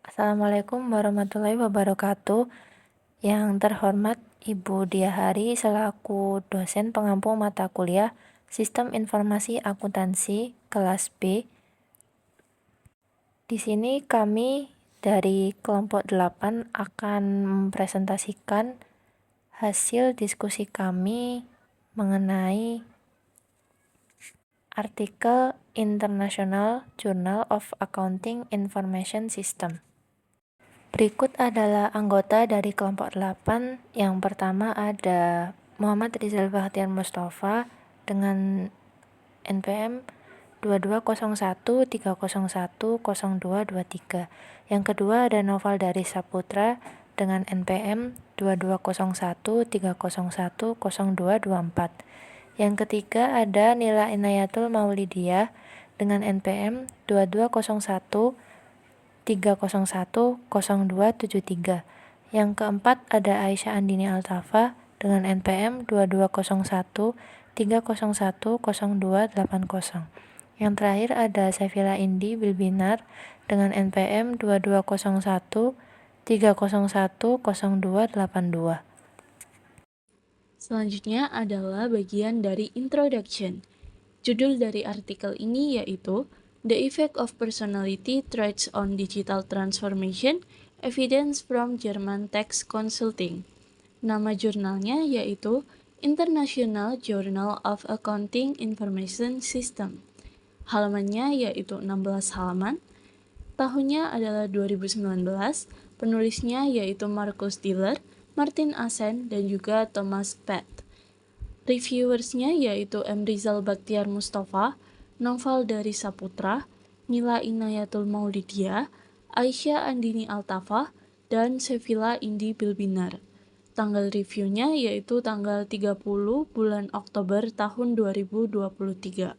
Assalamualaikum warahmatullahi wabarakatuh. Yang terhormat Ibu Diah Hari selaku dosen pengampu mata kuliah Sistem Informasi Akuntansi kelas B. Di sini kami dari kelompok 8 akan mempresentasikan hasil diskusi kami mengenai artikel International Journal of Accounting Information System. Berikut adalah anggota dari kelompok 8. Yang pertama ada Muhammad Rizal Bahtiar Mustafa dengan NPM 220130100223. Yang kedua ada Noval dari Saputra dengan NPM 220130100224. Yang ketiga ada Nila Inayatul Maulidiyah dengan NPM 220130100273. Yang keempat ada Aisyah Andini Altafa dengan NPM 220130100280. Yang terakhir ada Sefila Indi Bilbinar dengan NPM 220130100282. Selanjutnya adalah bagian dari introduction. Judul dari artikel ini yaitu The Effect of Personality Traits on Digital Transformation, Evidence from German Tax Consulting. Nama jurnalnya yaitu International Journal of Accounting Information System. Halamannya yaitu 16 halaman. Tahunnya adalah 2019, penulisnya yaitu Markus Diller, Martin Asen, dan juga Thomas Pett. Reviewersnya yaitu M. Rizal Bakhtiar Mustafa, Noval dari Saputra, Nila Inayatul Maulidiyah, Aisyah Andini Altafa, dan Sefila Indi Bilbinar. Tanggal reviewnya yaitu tanggal 30 bulan Oktober tahun 2023.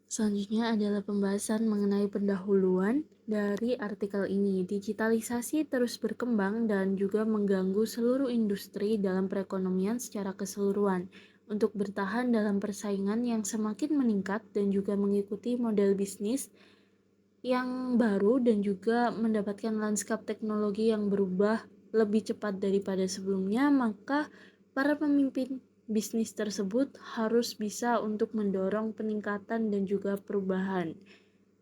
Selanjutnya adalah pembahasan mengenai pendahuluan dari artikel ini. Digitalisasi terus berkembang dan juga mengganggu seluruh industri dalam perekonomian secara keseluruhan. Untuk bertahan dalam persaingan yang semakin meningkat dan juga mengikuti model bisnis yang baru dan juga mendapatkan lanskap teknologi yang berubah lebih cepat daripada sebelumnya, maka para pemimpin bisnis tersebut harus bisa untuk mendorong peningkatan dan juga perubahan.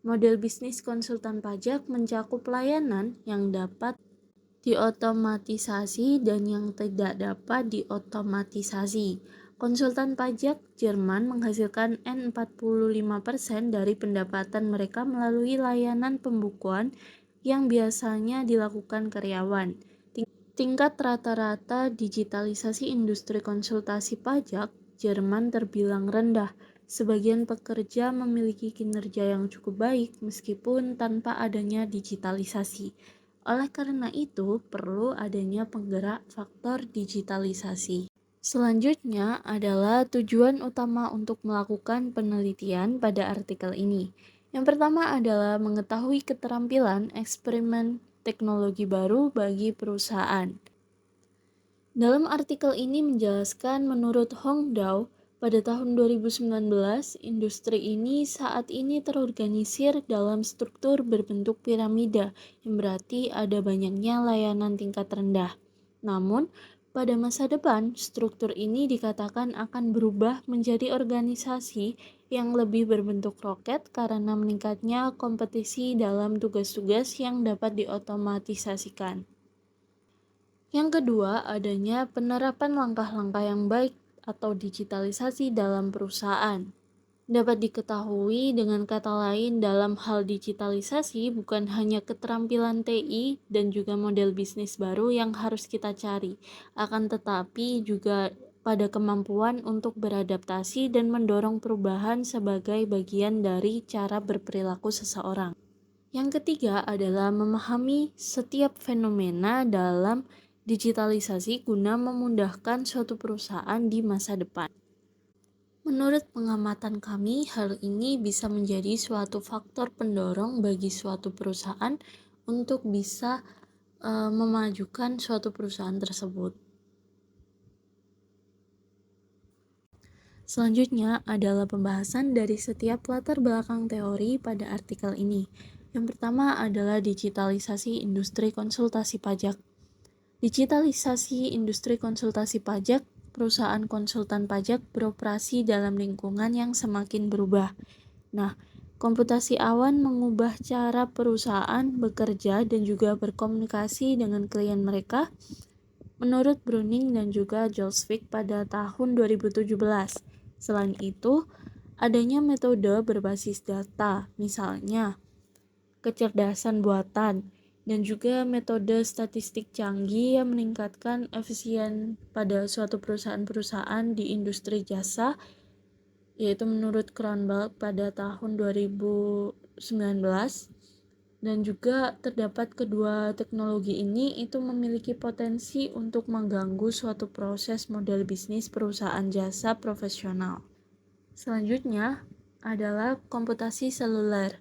Model bisnis konsultan pajak mencakup layanan yang dapat diotomatisasi dan yang tidak dapat diotomatisasi. Konsultan pajak Jerman menghasilkan N45% dari pendapatan mereka melalui layanan pembukuan yang biasanya dilakukan karyawan. Tingkat rata-rata digitalisasi industri konsultasi pajak Jerman terbilang rendah. Sebagian pekerja memiliki kinerja yang cukup baik meskipun tanpa adanya digitalisasi. Oleh karena itu, perlu adanya penggerak faktor digitalisasi. Selanjutnya adalah tujuan utama untuk melakukan penelitian pada artikel ini. Yang pertama adalah mengetahui keterampilan eksperimen teknologi baru bagi perusahaan. Dalam artikel ini menjelaskan menurut Hong Dao, pada tahun 2019, industri ini saat ini terorganisir dalam struktur berbentuk piramida, yang berarti ada banyaknya layanan tingkat rendah. Namun, pada masa depan, struktur ini dikatakan akan berubah menjadi organisasi yang lebih berbentuk roket karena meningkatnya kompetisi dalam tugas-tugas yang dapat diotomatisasikan. Yang kedua, adanya penerapan langkah-langkah yang baik atau digitalisasi dalam perusahaan. Dapat diketahui dengan kata lain dalam hal digitalisasi bukan hanya keterampilan TI dan juga model bisnis baru yang harus kita cari, akan tetapi juga pada kemampuan untuk beradaptasi dan mendorong perubahan sebagai bagian dari cara berperilaku seseorang. Yang ketiga adalah memahami setiap fenomena dalam digitalisasi guna memudahkan suatu perusahaan di masa depan. Menurut pengamatan kami, hal ini bisa menjadi suatu faktor pendorong bagi suatu perusahaan untuk bisa memajukan suatu perusahaan tersebut. Selanjutnya adalah pembahasan dari setiap latar belakang teori pada artikel ini. Yang pertama adalah digitalisasi industri konsultasi pajak. Digitalisasi industri konsultasi pajak, perusahaan konsultan pajak beroperasi dalam lingkungan yang semakin berubah. Nah, komputasi awan mengubah cara perusahaan bekerja dan juga berkomunikasi dengan klien mereka, menurut Bruning dan juga Jolsvik pada tahun 2017. Selain itu, adanya metode berbasis data, misalnya kecerdasan buatan, dan juga metode statistik canggih yang meningkatkan efisien pada suatu perusahaan-perusahaan di industri jasa, yaitu menurut Kronberg pada tahun 2019. Dan juga terdapat kedua teknologi ini itu memiliki potensi untuk mengganggu suatu proses model bisnis perusahaan jasa profesional. Selanjutnya adalah komputasi seluler.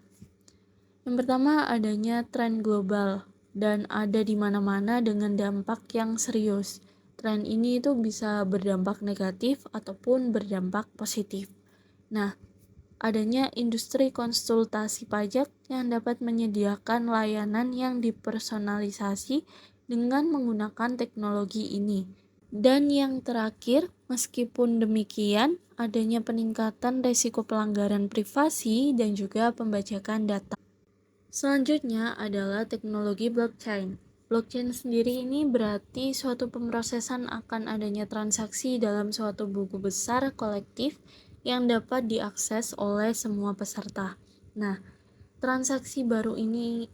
Yang pertama adanya tren global dan ada di mana-mana dengan dampak yang serius. Tren ini itu bisa berdampak negatif ataupun berdampak positif. Nah, adanya industri konsultasi pajak yang dapat menyediakan layanan yang dipersonalisasi dengan menggunakan teknologi ini. Dan yang terakhir, meskipun demikian, adanya peningkatan risiko pelanggaran privasi dan juga pembajakan data. Selanjutnya adalah teknologi blockchain. Blockchain sendiri ini berarti suatu pemrosesan akan adanya transaksi dalam suatu buku besar kolektif yang dapat diakses oleh semua peserta. Nah, transaksi baru ini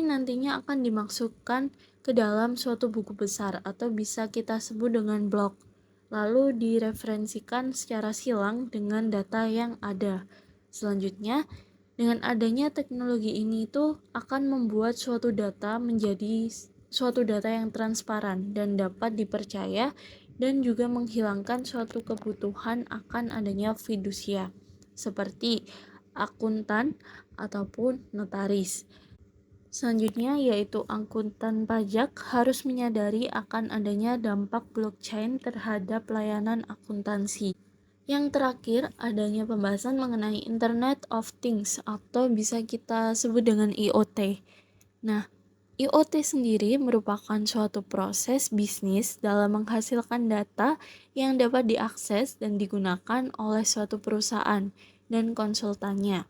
nantinya akan dimasukkan ke dalam suatu buku besar atau bisa kita sebut dengan blok. Lalu direferensikan secara silang dengan data yang ada. Selanjutnya, dengan adanya teknologi ini tuh akan membuat suatu data menjadi suatu data yang transparan dan dapat dipercaya dan juga menghilangkan suatu kebutuhan akan adanya fidusia seperti akuntan ataupun notaris. Selanjutnya yaitu akuntan pajak harus menyadari akan adanya dampak blockchain terhadap layanan akuntansi. Yang terakhir, adanya pembahasan mengenai Internet of Things atau bisa kita sebut dengan IoT. Nah, IoT sendiri merupakan suatu proses bisnis dalam menghasilkan data yang dapat diakses dan digunakan oleh suatu perusahaan dan konsultannya,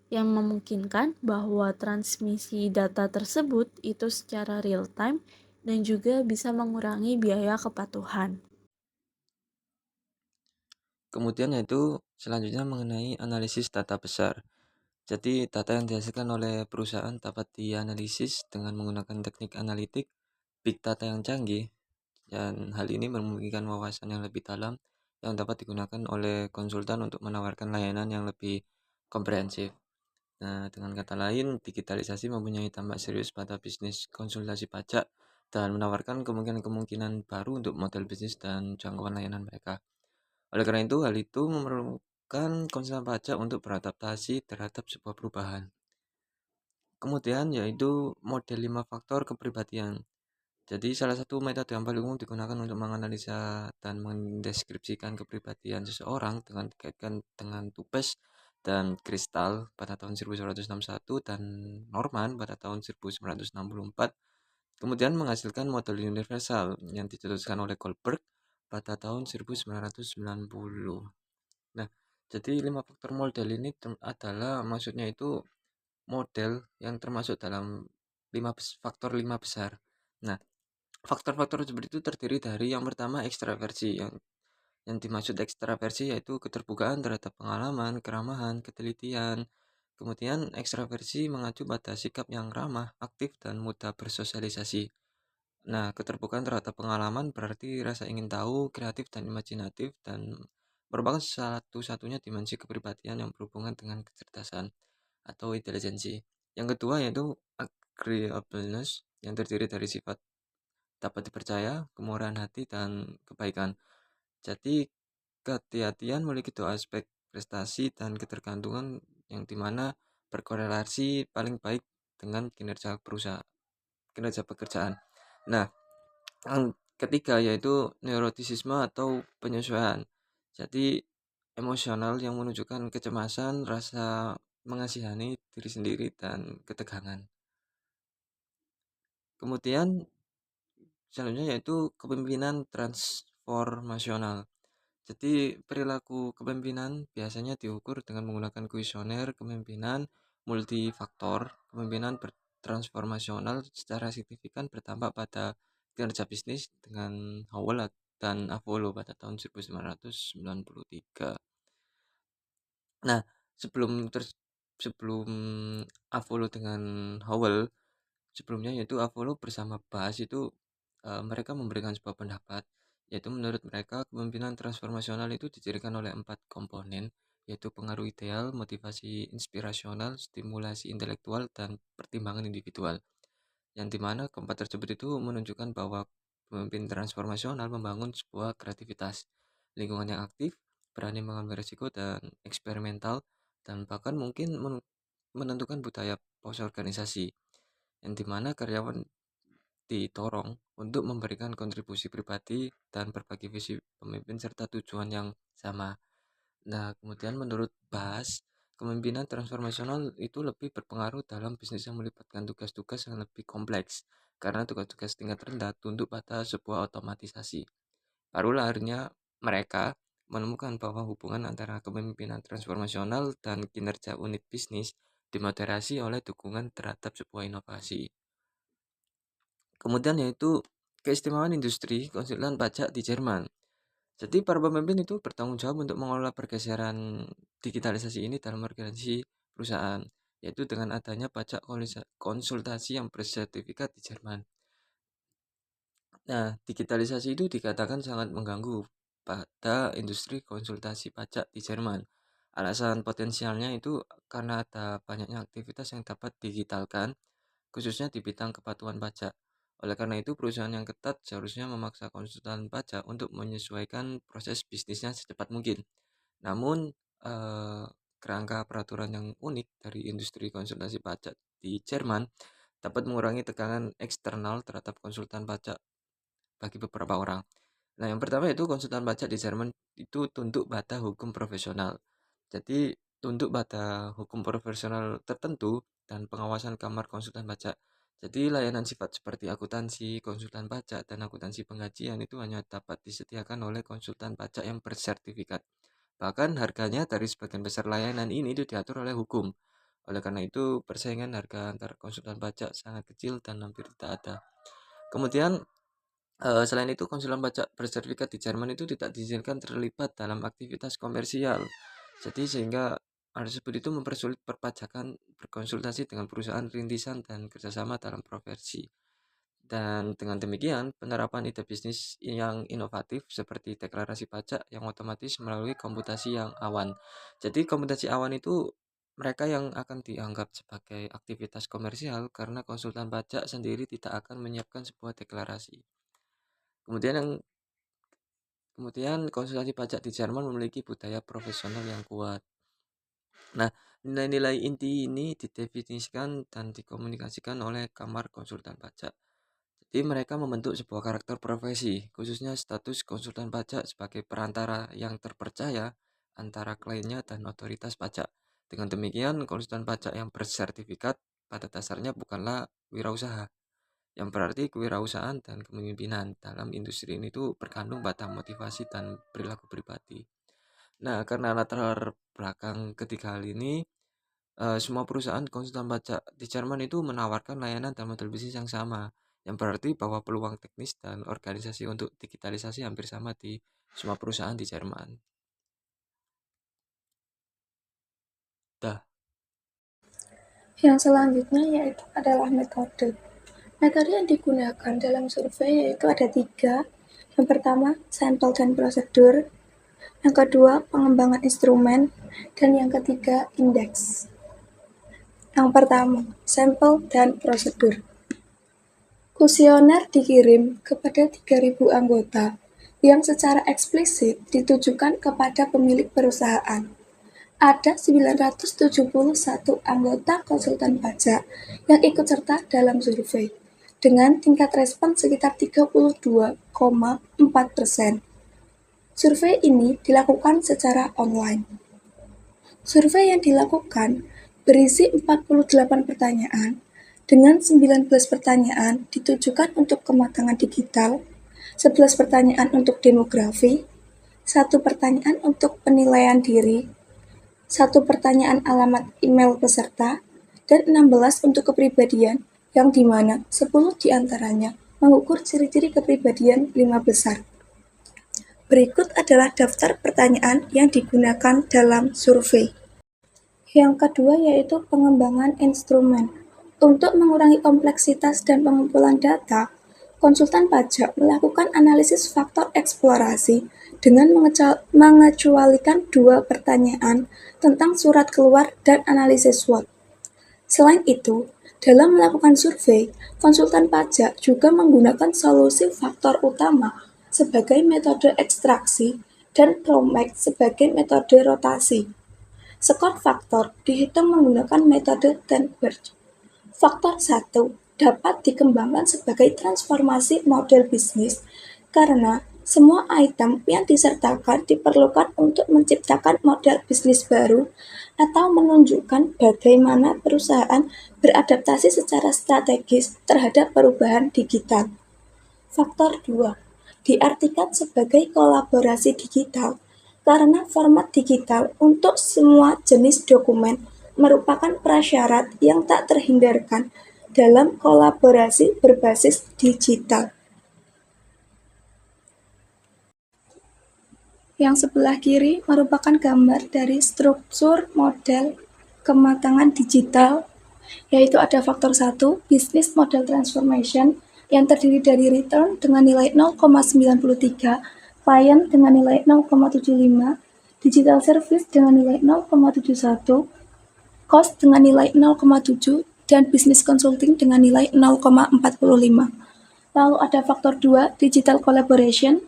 yang memungkinkan bahwa transmisi data tersebut itu secara real time dan juga bisa mengurangi biaya kepatuhan. Kemudian yaitu selanjutnya mengenai analisis data besar. Jadi data yang dihasilkan oleh perusahaan dapat dianalisis dengan menggunakan teknik analitik big data yang canggih, dan hal ini memungkinkan wawasan yang lebih dalam yang dapat digunakan oleh konsultan untuk menawarkan layanan yang lebih komprehensif. Nah, dengan kata lain, digitalisasi mempunyai dampak serius pada bisnis konsultasi pajak dan menawarkan kemungkinan-kemungkinan baru untuk model bisnis dan jangkauan layanan mereka. Oleh karena itu, hal itu memerlukan konsultan pajak untuk beradaptasi terhadap sebuah perubahan. Kemudian yaitu model 5 faktor kepribadian. Jadi salah satu metode yang paling umum digunakan untuk menganalisa dan mendeskripsikan kepribadian seseorang dengan dikaitkan dengan Tupes dan Kristal pada tahun 1961 dan Norman pada tahun 1964, kemudian menghasilkan model universal yang dicetuskan oleh Goldberg pada tahun 1990. Nah, jadi 5 faktor model ini adalah maksudnya itu model yang termasuk dalam faktor 5 besar. Nah, faktor-faktor seperti itu terdiri dari yang pertama ekstraversi. Yang dimaksud ekstraversi yaitu keterbukaan terhadap pengalaman, keramahan, ketelitian. Kemudian ekstraversi mengacu pada sikap yang ramah, aktif, dan mudah bersosialisasi. Nah, keterbukaan terhadap pengalaman berarti rasa ingin tahu, kreatif, dan imajinatif, dan merupakan satu-satunya dimensi kepribadian yang berhubungan dengan kecerdasan atau intelijensi. Yang kedua yaitu agreeableness, yang terdiri dari sifat dapat dipercaya, kemurahan hati, dan kebaikan. Jadi, kehati-hatian memiliki dua aspek, prestasi dan ketergantungan, yang dimana berkorelasi paling baik dengan kinerja pekerjaan. Nah, yang ketiga yaitu neurotisisme atau penyesuaian. Jadi emosional yang menunjukkan kecemasan, rasa mengasihani diri sendiri, dan ketegangan. Kemudian selanjutnya yaitu kepemimpinan transformasional. Jadi perilaku kepemimpinan biasanya diukur dengan menggunakan kuesioner kepemimpinan multifaktor. Kepemimpinan bertransformasional secara signifikan berdampak pada kinerja bisnis dengan Howell dan Avolo pada tahun 1993. Nah, sebelum Avolo dengan Howell, sebelumnya yaitu Avolo bersama Bass itu mereka memberikan sebuah pendapat, yaitu menurut mereka kepemimpinan transformasional itu didirikan oleh 4 komponen, yaitu pengaruh ideal, motivasi inspirasional, stimulasi intelektual, dan pertimbangan individual. Yang dimana keempat tersebut itu menunjukkan bahwa pemimpin transformasional membangun sebuah kreativitas, lingkungan yang aktif, berani mengambil risiko dan eksperimental, dan bahkan mungkin menentukan budaya pos organisasi, yang dimana karyawan didorong untuk memberikan kontribusi pribadi dan berbagi visi pemimpin serta tujuan yang sama. Nah, kemudian menurut Bas, kepemimpinan transformasional itu lebih berpengaruh dalam bisnis yang melibatkan tugas-tugas yang lebih kompleks, karena tugas-tugas tingkat rendah tunduk pada sebuah otomatisasi. Barulah akhirnya mereka menemukan bahwa hubungan antara kepemimpinan transformasional dan kinerja unit bisnis dimoderasi oleh dukungan terhadap sebuah inovasi. Kemudian yaitu keistimewaan industri konsultan pajak di Jerman. Jadi para pemimpin itu bertanggung jawab untuk mengelola pergeseran digitalisasi ini dalam organisasi perusahaan, yaitu dengan adanya pajak konsultasi yang bersertifikat di Jerman. Nah, digitalisasi itu dikatakan sangat mengganggu pada industri konsultasi pajak di Jerman. Alasan potensialnya itu karena ada banyaknya aktivitas yang dapat digitalkan, khususnya di bidang kepatuhan pajak. Oleh karena itu, perusahaan yang ketat seharusnya memaksa konsultan pajak untuk menyesuaikan proses bisnisnya secepat mungkin. Namun, eh, kerangka peraturan yang unik dari industri konsultasi pajak di Jerman dapat mengurangi tekanan eksternal terhadap konsultan pajak bagi beberapa orang. Nah, yang pertama itu konsultan pajak di Jerman itu tunduk pada hukum profesional. Jadi, tunduk pada hukum profesional tertentu dan pengawasan kamar konsultan pajak. Jadi, layanan sifat seperti akuntansi, konsultan pajak, dan akuntansi penggajian itu hanya dapat disediakan oleh konsultan pajak yang bersertifikat. Bahkan harganya dari sebagian besar layanan ini itu diatur oleh hukum. Oleh karena itu, persaingan harga antar konsultan pajak sangat kecil dan hampir tidak ada. Kemudian, selain itu, konsulen pajak bersertifikat di Jerman itu tidak diizinkan terlibat dalam aktivitas komersial. Jadi sehingga hal tersebut itu mempersulit perpajakan berkonsultasi dengan perusahaan rintisan dan kerjasama dalam profesi. Dan dengan demikian, penerapan ide bisnis yang inovatif seperti deklarasi pajak yang otomatis melalui komputasi yang awan. Jadi komputasi awan itu mereka yang akan dianggap sebagai aktivitas komersial karena konsultan pajak sendiri tidak akan menyiapkan sebuah deklarasi. Kemudian yang Kemudian konsultasi pajak di Jerman memiliki budaya profesional yang kuat. Nah, nilai-nilai inti ini didefinisikan dan dikomunikasikan oleh Kamar Konsultan Pajak. Jadi mereka membentuk sebuah karakter profesi, khususnya status konsultan pajak sebagai perantara yang terpercaya antara kliennya dan otoritas pajak. Dengan demikian, konsultan pajak yang bersertifikat pada dasarnya bukanlah wirausaha, yang berarti kewirausahaan dan kepemimpinan dalam industri ini tuh bergantung pada motivasi dan perilaku pribadi. Nah, karena latar belakang ketiga hal ini, semua perusahaan konsultan pajak di Jerman itu menawarkan layanan dan model bisnis yang sama, yang berarti bahwa peluang teknis dan organisasi untuk digitalisasi hampir sama di semua perusahaan di Jerman. Dah. Yang selanjutnya yaitu adalah metode. Metode yang digunakan dalam survei yaitu ada 3. Yang pertama, sampel dan prosedur. Yang kedua, pengembangan instrumen. Dan yang ketiga, indeks. Yang pertama, sampel dan prosedur. Kuesioner dikirim kepada 3.000 anggota yang secara eksplisit ditujukan kepada pemilik perusahaan. Ada 971 anggota konsultan pajak yang ikut serta dalam survei, dengan tingkat respon sekitar 32,4%. Survei ini dilakukan secara online. Survei yang dilakukan berisi 48 pertanyaan dengan 19 pertanyaan ditujukan untuk kematangan digital, 11 pertanyaan untuk demografi, 1 pertanyaan untuk penilaian diri, 1 pertanyaan alamat email peserta, dan 16 untuk kepribadian, yang dimana 10 diantaranya mengukur ciri-ciri kepribadian 5 besar. Berikut adalah daftar pertanyaan yang digunakan dalam survei. Yang kedua yaitu pengembangan instrumen. Untuk mengurangi kompleksitas dan pengumpulan data, konsultan pajak melakukan analisis faktor eksplorasi dengan mengecualikan 2 pertanyaan tentang surat keluar dan analisis SWOT. Selain itu, dalam melakukan survei, konsultan pajak juga menggunakan solusi faktor utama sebagai metode ekstraksi dan Promax sebagai metode rotasi. Skor faktor dihitung menggunakan metode 10 Birch. Faktor 1 dapat dikembangkan sebagai transformasi model bisnis karena semua item yang disertakan diperlukan untuk menciptakan model bisnis baru atau menunjukkan bagaimana perusahaan beradaptasi secara strategis terhadap perubahan digital. Faktor 2 diartikan sebagai kolaborasi digital karena format digital untuk semua jenis dokumen merupakan prasyarat yang tak terhindarkan dalam kolaborasi berbasis digital. Yang sebelah kiri merupakan gambar dari struktur model kematangan digital, yaitu ada faktor 1, Business Model Transformation, yang terdiri dari return dengan nilai 0,93, client dengan nilai 0,75, digital service dengan nilai 0,71, cost dengan nilai 0,7, dan business consulting dengan nilai 0,45. Lalu ada faktor 2, digital collaboration,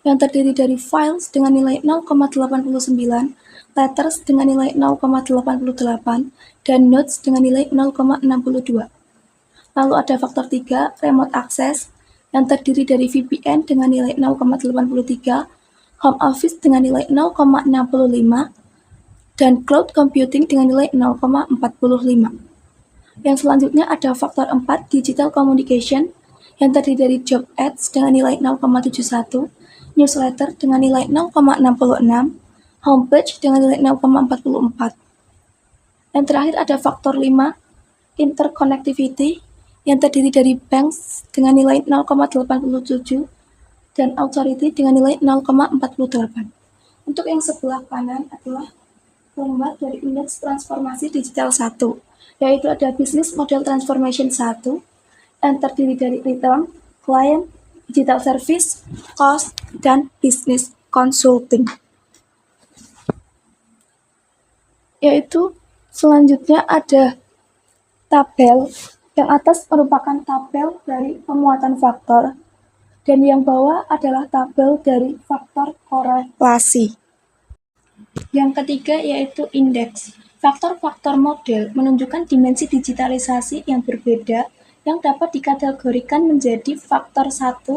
yang terdiri dari files dengan nilai 0,89, letters dengan nilai 0,88, dan notes dengan nilai 0,62. Lalu ada faktor 3, remote access, yang terdiri dari VPN dengan nilai 0,83, home office dengan nilai 0,65, dan cloud computing dengan nilai 0,45. Yang selanjutnya ada faktor 4, digital communication, yang terdiri dari job ads dengan nilai 0,71, newsletter dengan nilai 0,66, homepage dengan nilai 0,44. Yang terakhir ada faktor 5, interconnectivity, yang terdiri dari banks dengan nilai 0,87, dan authority dengan nilai 0,48. Untuk yang sebelah kanan adalah gambar dari indeks transformasi digital 1, yaitu ada Business Model Transformation 1, yang terdiri dari return, client, digital service, cost, dan business consulting. Yaitu selanjutnya ada tabel, yang atas merupakan tabel dari pemuatan faktor, dan yang bawah adalah tabel dari faktor korelasi. Yang ketiga yaitu indeks. Faktor-faktor model menunjukkan dimensi digitalisasi yang berbeda yang dapat dikategorikan menjadi faktor 1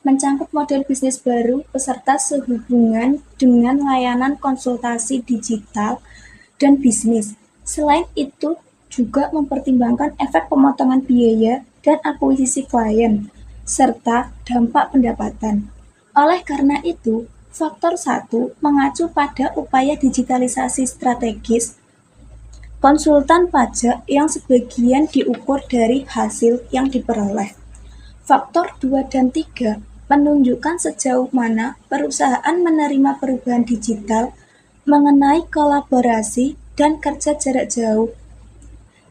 mencangkup model bisnis baru beserta sehubungan dengan layanan konsultasi digital dan bisnis. Selain itu juga mempertimbangkan efek pemotongan biaya dan akuisisi klien serta dampak pendapatan. Oleh karena itu, faktor 1 mengacu pada upaya digitalisasi strategis konsultan pajak yang sebagian diukur dari hasil yang diperoleh. Faktor 2 dan 3 menunjukkan sejauh mana perusahaan menerima perubahan digital mengenai kolaborasi dan kerja jarak jauh.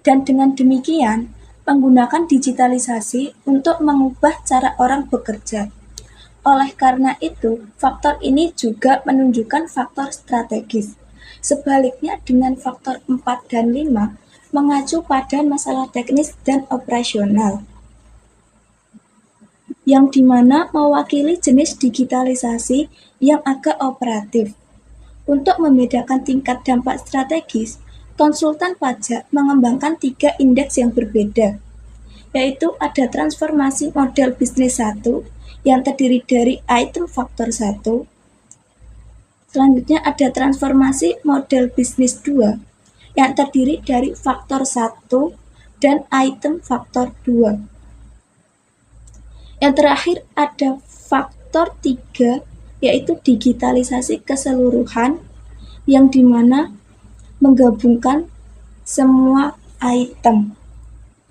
Dan dengan demikian, menggunakan digitalisasi untuk mengubah cara orang bekerja. Oleh karena itu, faktor ini juga menunjukkan faktor strategis. Sebaliknya dengan faktor 4 dan 5 mengacu pada masalah teknis dan operasional, yang dimana mewakili jenis digitalisasi yang agak operatif. Untuk membedakan tingkat dampak strategis, konsultan pajak mengembangkan 3 indeks yang berbeda, yaitu ada transformasi model bisnis 1, yang terdiri dari item faktor 1, Selanjutnya ada transformasi model bisnis 2 yang terdiri dari faktor 1 dan item faktor 2. Yang terakhir ada faktor 3 yaitu digitalisasi keseluruhan yang dimana menggabungkan semua item.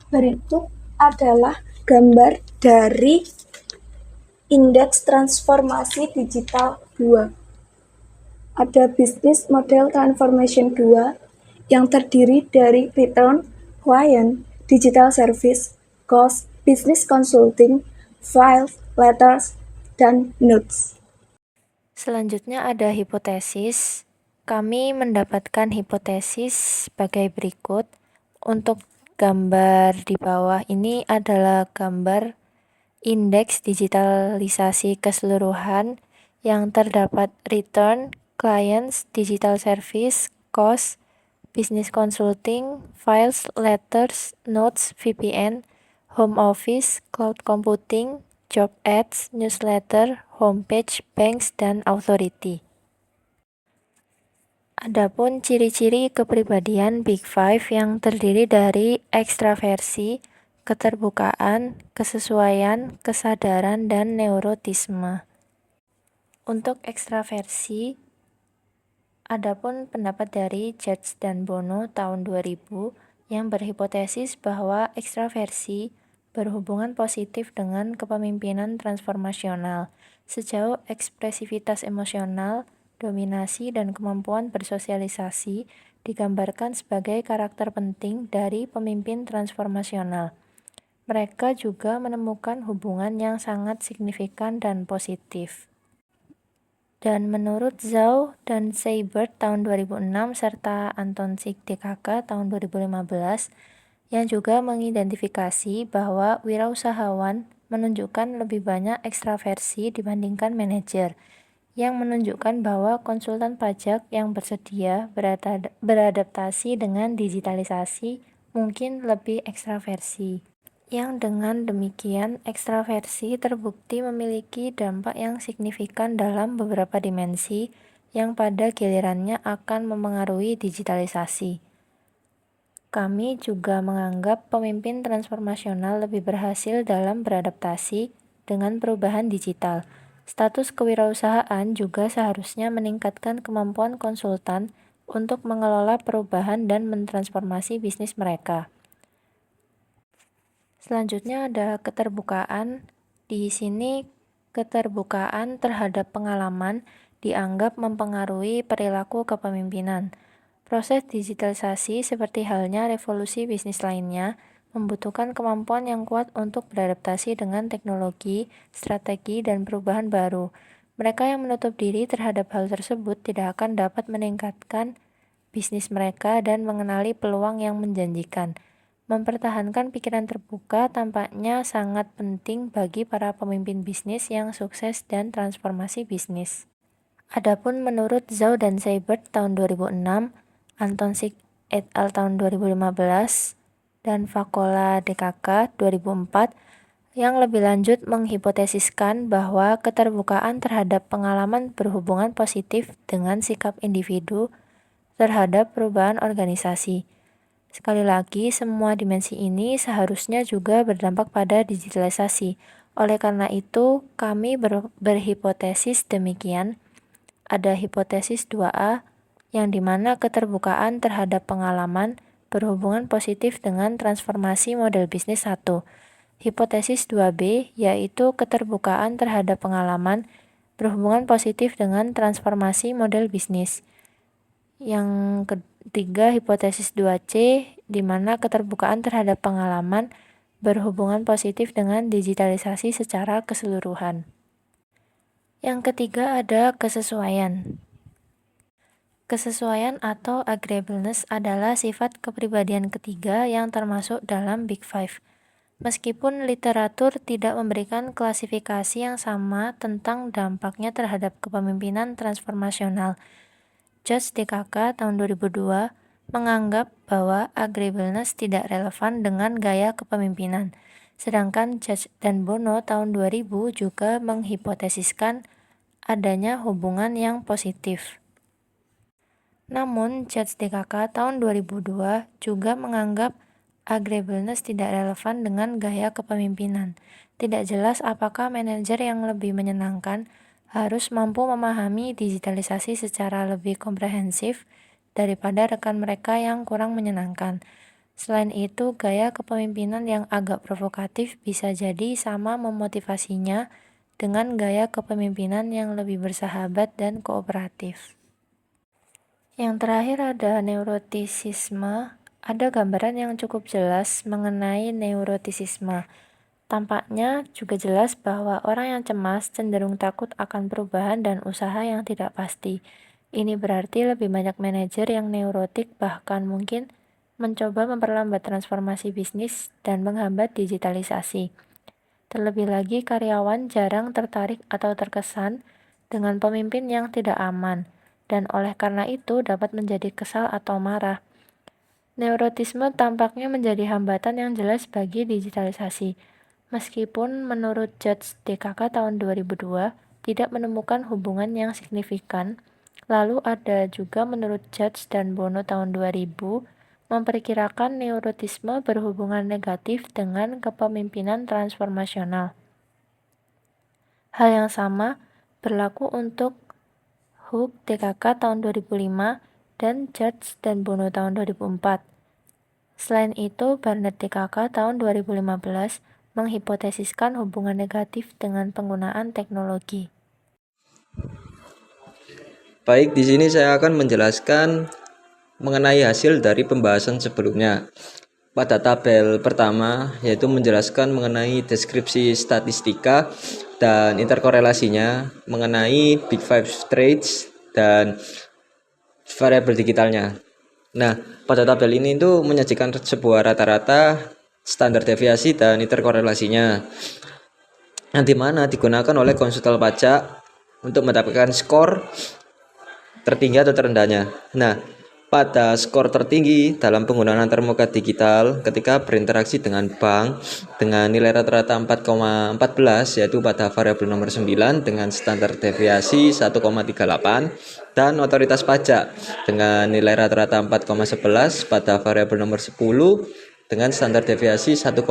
Berikut adalah gambar dari indeks transformasi digital 2. Ada Business Model Transformation 2 yang terdiri dari Return, Client, Digital Service, Cost, Business Consulting, Files, Letters, dan Notes. Selanjutnya ada hipotesis. Kami mendapatkan hipotesis sebagai berikut. Untuk gambar di bawah ini adalah gambar indeks digitalisasi keseluruhan yang terdapat return, clients, digital service, cost, business consulting, files, letters, notes, VPN, home office, cloud computing, job ads, newsletter, homepage, banks, dan authority. Adapun ciri-ciri kepribadian Big Five yang terdiri dari ekstraversi, keterbukaan, kesesuaian, kesadaran, dan neurotisme. Untuk ekstraversi, adapun pendapat dari Judge dan Bono tahun 2000 yang berhipotesis bahwa ekstraversi berhubungan positif dengan kepemimpinan transformasional sejauh ekspresivitas emosional, dominasi, dan kemampuan bersosialisasi digambarkan sebagai karakter penting dari pemimpin transformasional. Mereka juga menemukan hubungan yang sangat signifikan dan positif. Dan menurut Zhao dan Seibert tahun 2006 serta Anton Sik DKK tahun 2015 yang juga mengidentifikasi bahwa wirausahawan menunjukkan lebih banyak ekstraversi dibandingkan manajer, yang menunjukkan bahwa konsultan pajak yang bersedia beradaptasi dengan digitalisasi mungkin lebih ekstraversi. Yang dengan demikian, ekstraversi terbukti memiliki dampak yang signifikan dalam beberapa dimensi yang pada gilirannya akan memengaruhi digitalisasi. Kami juga menganggap pemimpin transformasional lebih berhasil dalam beradaptasi dengan perubahan digital. Status kewirausahaan juga seharusnya meningkatkan kemampuan konsultan untuk mengelola perubahan dan mentransformasi bisnis mereka. Selanjutnya ada keterbukaan. Di sini keterbukaan terhadap pengalaman dianggap mempengaruhi perilaku kepemimpinan. Proses digitalisasi seperti halnya revolusi bisnis lainnya membutuhkan kemampuan yang kuat untuk beradaptasi dengan teknologi, strategi, dan perubahan baru. Mereka yang menutup diri terhadap hal tersebut tidak akan dapat meningkatkan bisnis mereka dan mengenali peluang yang menjanjikan. Mempertahankan pikiran terbuka tampaknya sangat penting bagi para pemimpin bisnis yang sukses dan transformasi bisnis. Adapun menurut Zhao dan Seibert tahun 2006, Anton Sik et al. Tahun 2015, dan Fakola DKK 2004, yang lebih lanjut menghipotesiskan bahwa keterbukaan terhadap pengalaman berhubungan positif dengan sikap individu terhadap perubahan organisasi. Sekali lagi, semua dimensi ini seharusnya juga berdampak pada digitalisasi. Oleh karena itu, kami berhipotesis demikian. Ada hipotesis 2A, yang dimana keterbukaan terhadap pengalaman berhubungan positif dengan transformasi model bisnis 1. Hipotesis 2B, yaitu keterbukaan terhadap pengalaman berhubungan positif dengan transformasi model bisnis. Yang ketiga, hipotesis 2C, di mana keterbukaan terhadap pengalaman berhubungan positif dengan digitalisasi secara keseluruhan. Yang ketiga ada kesesuaian. Kesesuaian atau agreeableness adalah sifat kepribadian ketiga yang termasuk dalam Big Five. Meskipun literatur tidak memberikan klasifikasi yang sama tentang dampaknya terhadap kepemimpinan transformasional, Judge DKK tahun 2002 menganggap bahwa agreeableness tidak relevan dengan gaya kepemimpinan, sedangkan Judge dan Bono tahun 2000 juga menghipotesiskan adanya hubungan yang positif. Namun, Judge DKK tahun 2002 juga menganggap agreeableness tidak relevan dengan gaya kepemimpinan. Tidak jelas apakah manajer yang lebih menyenangkan harus mampu memahami digitalisasi secara lebih komprehensif daripada rekan mereka yang kurang menyenangkan. Selain itu, gaya kepemimpinan yang agak provokatif bisa jadi sama memotivasinya dengan gaya kepemimpinan yang lebih bersahabat dan kooperatif. Yang terakhir ada neurotisisme. Ada gambaran yang cukup jelas mengenai neurotisisme. Tampaknya juga jelas bahwa orang yang cemas cenderung takut akan perubahan dan usaha yang tidak pasti. Ini berarti lebih banyak manajer yang neurotik bahkan mungkin mencoba memperlambat transformasi bisnis dan menghambat digitalisasi. Terlebih lagi, karyawan jarang tertarik atau terkesan dengan pemimpin yang tidak aman, dan oleh karena itu dapat menjadi kesal atau marah. Neurotisme tampaknya menjadi hambatan yang jelas bagi digitalisasi. Meskipun menurut Judge DKK tahun 2002 tidak menemukan hubungan yang signifikan, lalu ada juga menurut Judge dan Bono tahun 2000 memperkirakan neurotisme berhubungan negatif dengan kepemimpinan transformasional. Hal yang sama berlaku untuk Hook DKK tahun 2005 dan Judge dan Bono tahun 2004. Selain itu, Barnett DKK tahun 2015 menghipotesiskan hubungan negatif dengan penggunaan teknologi. Baik, di sini saya akan menjelaskan mengenai hasil dari pembahasan sebelumnya. Pada tabel pertama, yaitu menjelaskan mengenai deskripsi statistika dan interkorelasinya, mengenai Big Five traits dan variabel digitalnya. Nah, pada tabel ini itu menyajikan sebuah rata-rata, standar deviasi, dan interkorelasinya, yang dimana digunakan oleh konsultan pajak untuk mendapatkan skor tertinggi atau terendahnya. Nah, pada skor tertinggi dalam penggunaan antarmuka digital ketika berinteraksi dengan bank dengan nilai rata-rata 4,14, yaitu pada variabel nomor 9 dengan standar deviasi 1,38, dan otoritas pajak dengan nilai rata-rata 4,11 pada variabel nomor 10 dengan standar deviasi 1,30.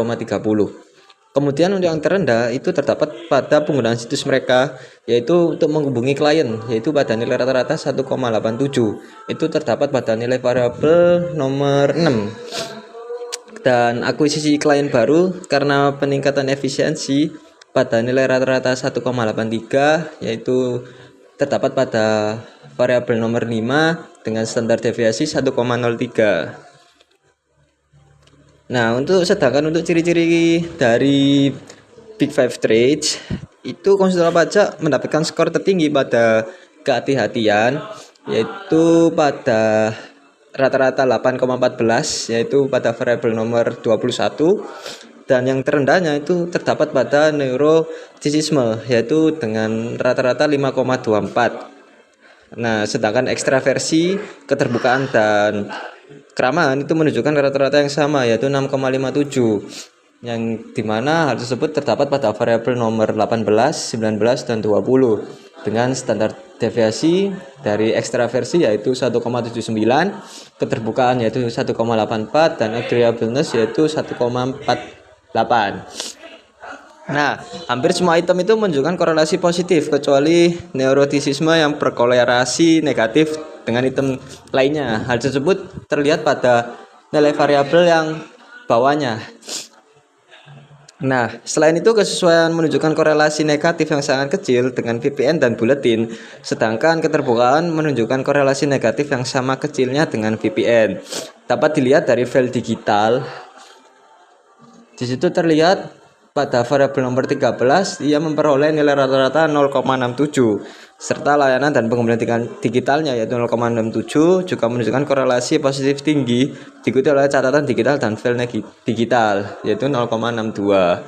Kemudian untuk yang terendah itu terdapat pada penggunaan situs mereka, yaitu untuk menghubungi klien, yaitu pada nilai rata-rata 1,87. Itu terdapat pada nilai variabel nomor 6. Dan akuisisi klien baru karena peningkatan efisiensi pada nilai rata-rata 1,83, yaitu terdapat pada variabel nomor 5 dengan standar deviasi 1,03. Nah, sedangkan untuk ciri-ciri dari Big Five Traits itu konsultan pajak mendapatkan skor tertinggi pada kehati-hatian, yaitu pada rata-rata 8,14, yaitu pada variabel nomor 21, dan yang terendahnya itu terdapat pada neuroticisme, yaitu dengan rata-rata 5,24. Nah, sedangkan ekstraversi, keterbukaan, dan keramahan itu menunjukkan rata-rata yang sama, yaitu 6,57, yang dimana hal tersebut terdapat pada variabel nomor 18, 19, dan 20 dengan standar deviasi dari ekstraversi yaitu 1,79, keterbukaan yaitu 1,84, dan agreeableness yaitu 1,48. Nah, hampir semua item itu menunjukkan korelasi positif kecuali neurotisisme yang berkorelasi negatif dengan item lainnya. Hal tersebut terlihat pada nilai variabel yang bawahnya. Nah, selain itu kesesuaian menunjukkan korelasi negatif yang sangat kecil dengan VPN dan buletin, sedangkan keterbukaan menunjukkan korelasi negatif yang sama kecilnya dengan VPN. Dapat dilihat dari file digital. Di situ terlihat pada variabel nomor 13 ia memperoleh nilai rata-rata 0,67, serta layanan dan pengumpulan digitalnya yaitu 0,67 juga menunjukkan korelasi positif tinggi, diikuti oleh catatan digital dan file digital yaitu 0,62.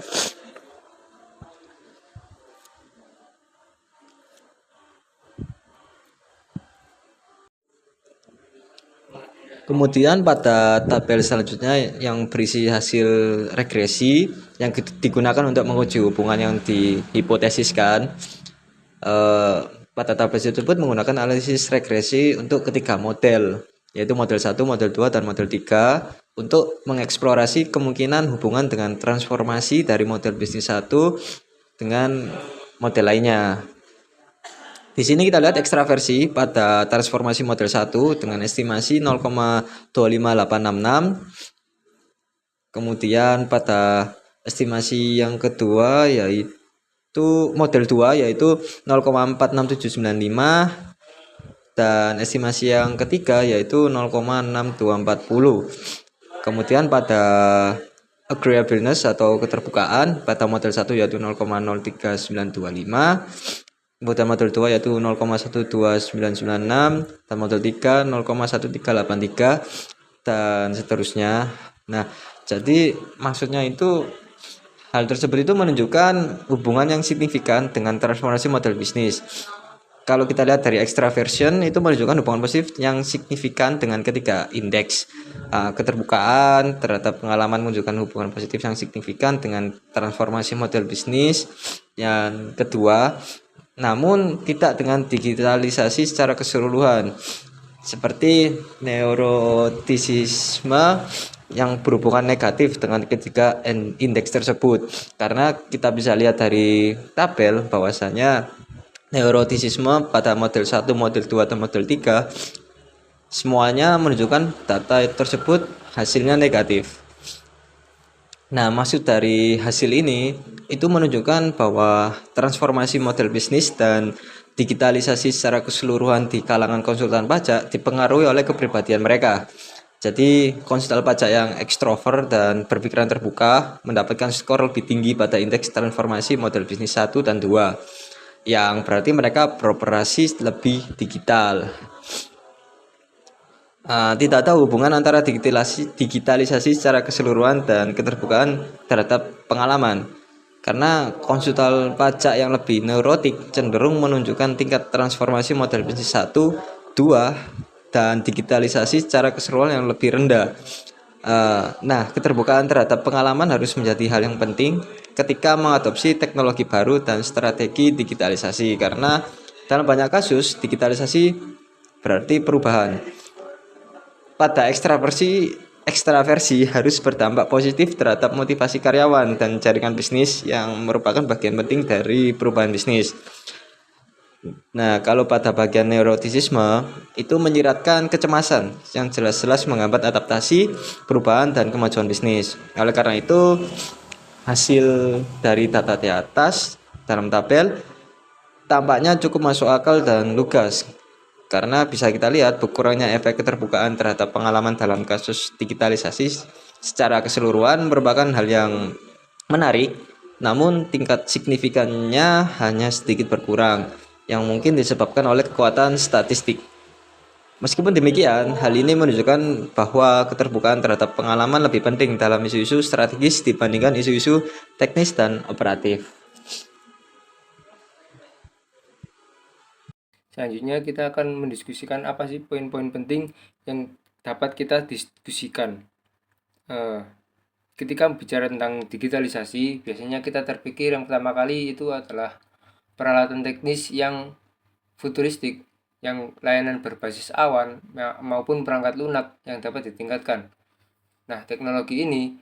Kemudian pada tabel selanjutnya yang berisi hasil regresi yang digunakan untuk menguji hubungan yang dihipotesiskan. pada tabel tersebut menggunakan analisis regresi untuk ketiga model, yaitu model 1, model 2, dan model 3 untuk mengeksplorasi kemungkinan hubungan dengan transformasi dari model bisnis 1 dengan model lainnya. Di sini kita lihat ekstraversi pada transformasi model 1 dengan estimasi 0,25866. Kemudian pada estimasi yang kedua yaitu model 2 yaitu 0,46795, dan estimasi yang ketiga yaitu 0,6240. Kemudian pada agreeableness atau keterbukaan pada model 1 yaitu 0,03925, kemudian model 2 yaitu 0,12996, dan model 3 0,1383, dan seterusnya. Nah, jadi maksudnya itu hal tersebut itu menunjukkan hubungan yang signifikan dengan transformasi model bisnis. Kalau kita lihat dari extraversion itu menunjukkan hubungan positif yang signifikan dengan ketiga indeks. Keterbukaan terhadap pengalaman menunjukkan hubungan positif yang signifikan dengan transformasi model bisnis. Yang kedua, namun tidak dengan digitalisasi secara keseluruhan, seperti neurotisisme yang berhubungan negatif dengan ketiga indeks tersebut. Karena kita bisa lihat dari tabel bahwasanya neurotisisme pada model 1, model 2, dan model 3 semuanya menunjukkan data tersebut hasilnya negatif. Nah, maksud dari hasil ini itu menunjukkan bahwa transformasi model bisnis dan digitalisasi secara keseluruhan di kalangan konsultan pajak dipengaruhi oleh kepribadian mereka. Jadi, konsultan pajak yang ekstrovert dan berpikiran terbuka mendapatkan skor lebih tinggi pada indeks transformasi model bisnis 1 dan 2, yang berarti mereka beroperasi lebih digital. Tidak ada hubungan antara digitalisasi secara keseluruhan dan keterbukaan terhadap pengalaman, karena konsultan pajak yang lebih neurotik cenderung menunjukkan tingkat transformasi model bisnis 1, 2, dan digitalisasi secara keseluruhan yang lebih rendah. Nah, keterbukaan terhadap pengalaman harus menjadi hal yang penting ketika mengadopsi teknologi baru dan strategi digitalisasi, karena dalam banyak kasus digitalisasi berarti perubahan. Pada ekstraversi harus berdampak positif terhadap motivasi karyawan dan jaringan bisnis yang merupakan bagian penting dari perubahan bisnis. Nah, kalau pada bagian neurotisisme itu menyiratkan kecemasan yang jelas-jelas menghambat adaptasi, perubahan, dan kemajuan bisnis. Oleh karena itu, hasil dari data di atas dalam tabel tampaknya cukup masuk akal dan lugas, karena bisa kita lihat berkurangnya efek keterbukaan terhadap pengalaman dalam kasus digitalisasi secara keseluruhan merupakan hal yang menarik, namun tingkat signifikannya hanya sedikit berkurang, yang mungkin disebabkan oleh kekuatan statistik. Meskipun demikian, hal ini menunjukkan bahwa keterbukaan terhadap pengalaman lebih penting dalam isu-isu strategis dibandingkan isu-isu teknis dan operatif. Selanjutnya kita akan mendiskusikan apa sih poin-poin penting yang dapat kita diskusikan. Ketika bicara tentang digitalisasi, biasanya kita terpikir yang pertama kali itu adalah peralatan teknis yang futuristik, yang layanan berbasis awan maupun perangkat lunak yang dapat ditingkatkan. Nah, teknologi ini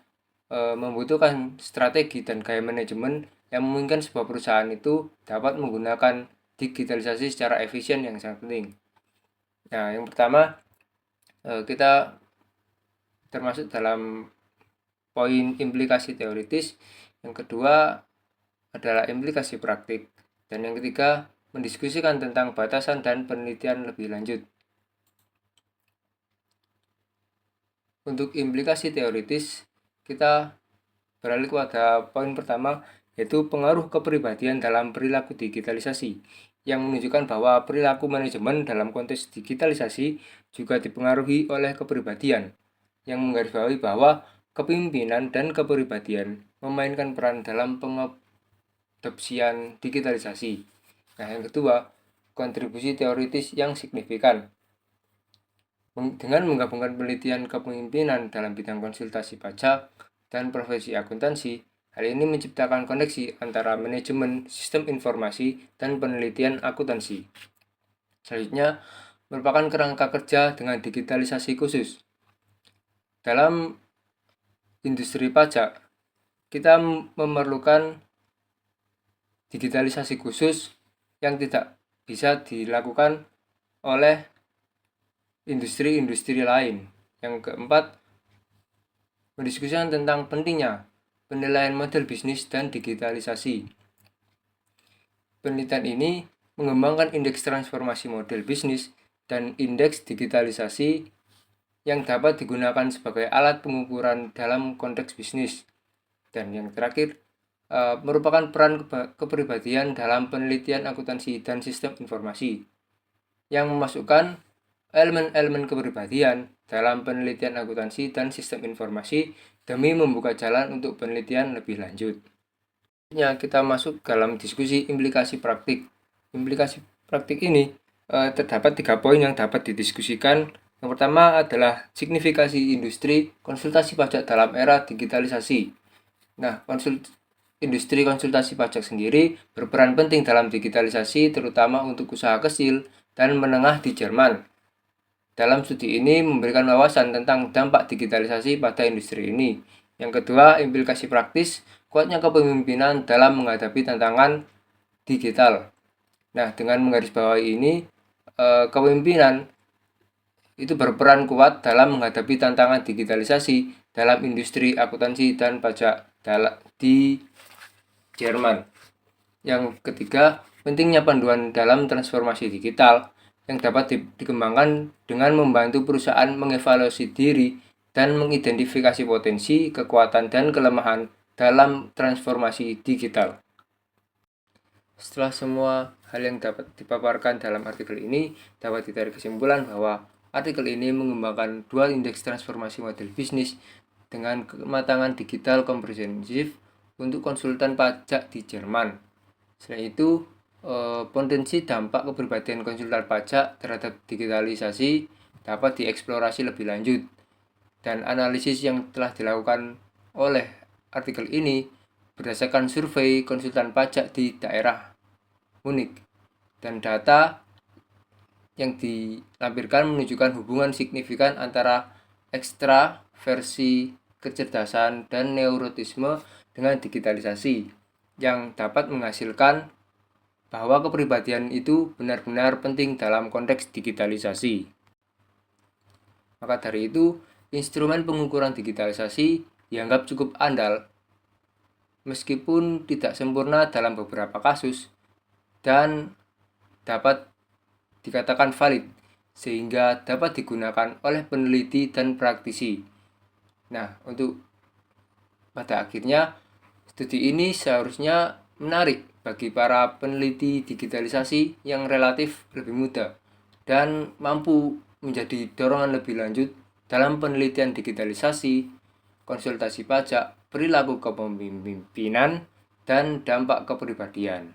membutuhkan strategi dan gaya manajemen yang memungkinkan sebuah perusahaan itu dapat menggunakan digitalisasi secara efisien yang sangat penting. Nah, yang pertama kita termasuk dalam poin implikasi teoritis, yang kedua adalah implikasi praktik, dan yang ketiga mendiskusikan tentang batasan dan penelitian lebih lanjut. Untuk implikasi teoritis, kita beralih pada poin pertama, yaitu pengaruh kepribadian dalam perilaku digitalisasi, yang menunjukkan bahwa perilaku manajemen dalam konteks digitalisasi juga dipengaruhi oleh kepribadian, yang menggarisbawahi bahwa kepemimpinan dan kepribadian memainkan peran dalam pengadopsian digitalisasi. Nah, yang kedua, kontribusi teoritis yang signifikan. Dengan menggabungkan penelitian kepemimpinan dalam bidang konsultasi pajak dan profesi akuntansi, Hal ini menciptakan koneksi antara manajemen sistem informasi dan penelitian akuntansi. Selanjutnya, merupakan kerangka kerja dengan digitalisasi khusus. Dalam industri pajak, kita memerlukan digitalisasi khusus yang tidak bisa dilakukan oleh industri-industri lain. Yang keempat, mendiskusikan tentang pentingnya penilaian model bisnis dan digitalisasi. Penelitian ini mengembangkan indeks transformasi model bisnis dan indeks digitalisasi yang dapat digunakan sebagai alat pengukuran dalam konteks bisnis. Dan yang terakhir, merupakan peran kepribadian dalam penelitian akuntansi dan sistem informasi yang memasukkan elemen-elemen kepribadian dalam penelitian akuntansi dan sistem informasi demi membuka jalan untuk penelitian lebih lanjut. Kita masuk dalam diskusi implikasi praktik. Implikasi praktik ini terdapat 3 poin yang dapat didiskusikan. Yang pertama adalah signifikasi industri konsultasi pajak dalam era digitalisasi. Nah, industri konsultasi pajak sendiri berperan penting dalam digitalisasi, terutama untuk usaha kecil dan menengah di Jerman. Dalam studi ini memberikan wawasan tentang dampak digitalisasi pada industri ini. Yang kedua, implikasi praktis, kuatnya kepemimpinan dalam menghadapi tantangan digital. Nah, dengan menggarisbawahi ini, kepemimpinan itu berperan kuat dalam menghadapi tantangan digitalisasi dalam industri akuntansi dan pajak di Jerman. Yang ketiga, pentingnya panduan dalam transformasi digital yang dapat dikembangkan dengan membantu perusahaan mengevaluasi diri dan mengidentifikasi potensi, kekuatan, dan kelemahan dalam transformasi digital. Setelah semua hal yang dapat dipaparkan dalam artikel ini, dapat ditarik kesimpulan bahwa artikel ini mengembangkan 2 indeks transformasi model bisnis dengan kematangan digital komprehensif untuk konsultan pajak di Jerman. Selain itu, potensi dampak kepribadian konsultan pajak terhadap digitalisasi dapat dieksplorasi lebih lanjut. Dan analisis yang telah dilakukan oleh artikel ini berdasarkan survei konsultan pajak di daerah Munich. Dan data yang dilampirkan menunjukkan hubungan signifikan antara ekstraversi, kecerdasan, dan neurotisme dengan digitalisasi yang dapat menghasilkan bahwa kepribadian itu benar-benar penting dalam konteks digitalisasi. Maka dari itu, instrumen pengukuran digitalisasi dianggap cukup andal meskipun tidak sempurna dalam beberapa kasus dan dapat dikatakan valid sehingga dapat digunakan oleh peneliti dan praktisi. Nah, pada akhirnya studi ini seharusnya menarik bagi para peneliti digitalisasi yang relatif lebih muda dan mampu menjadi dorongan lebih lanjut dalam penelitian digitalisasi, konsultasi pajak, perilaku kepemimpinan, dan dampak kepribadian.